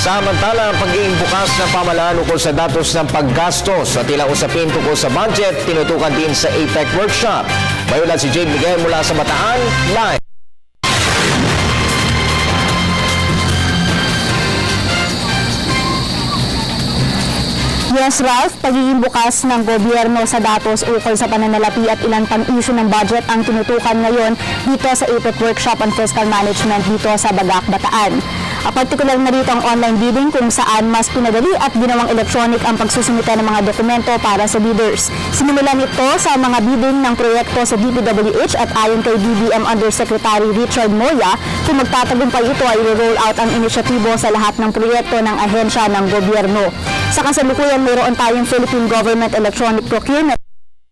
Samantala, ang pagiging bukas ng pamahalaan ukol sa datos ng paggastos at ilang usapin tungkol sa budget, tinutukan din sa APEC workshop. May ulat si Jade Miguel mula sa Bataan, live. Yes, Ralph, pagiging bukas ng gobyerno sa datos ukol sa pananalapi at ilang pang-issue ng budget ang tinutukan ngayon dito sa APEC Workshop on Fiscal Management dito sa Bagac, Bataan. Partikular na dito ang online bidding kung saan mas pinadali at ginawang electronic ang pagsusumite ng mga dokumento para sa bidders. Sinimulan ito sa mga bidding ng proyekto sa DPWH at ayon kay DBM Undersecretary Richard Moya, kung magtatagumpay ito ay i-roll out ang inisyatibo sa lahat ng proyekto ng ahensya ng gobyerno. Sa kasalukuyan, mayroon tayong Philippine Government Electronic Procurement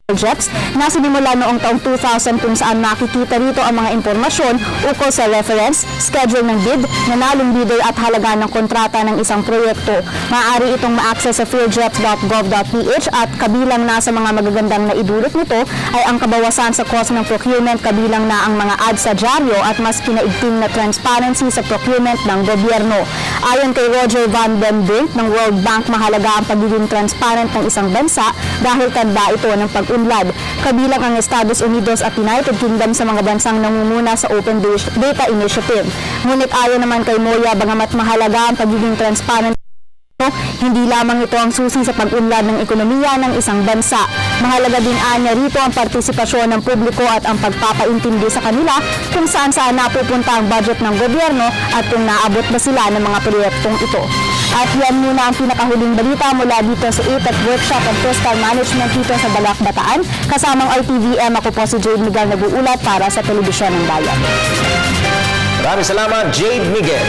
projects na sinimula noong taong 2000 kung saan makikita rito ang mga impormasyon ukol sa reference, schedule ng bid, nanalong bidder at halaga ng kontrata ng isang proyekto. Maaari itong ma-access sa philjeps.gov.ph at kabilang na sa mga magagandang naidulot nito ay ang kabawasan sa cost ng procurement, kabilang na ang mga ads sa dyaryo at mas pinaigting na transparency sa procurement ng gobyerno. Ayon kay Roger Van Den Brink ng World Bank, mahalaga ang pagiging transparent ng isang bansa dahil tanda ito ng pag-unlad. Kabilang ang Estados Unidos at United Kingdom sa mga bansang nangunguna sa Open Data Initiative. Ngunit ayon naman kay Moya, bagamat mahalaga ang pagiging transparent, hindi lamang ito ang susi sa pag-unlad ng ekonomiya ng isang bansa. Mahalaga din anya rito ang partisipasyon ng publiko at ang pagpapaintindi sa kanila kung saan napupunta ang budget ng gobyerno at kung naabot ba sila ng mga proyektong ito. At yan muna ang pinakahuling balita mula dito sa APEC Workshop on Fiscal Management dito sa Bagac, Bataan. Kasamang RTVM, ako po si Jade Miguel, nag-uulat para sa Telebisyon ng Bayan. Maraming salamat, Jade Miguel.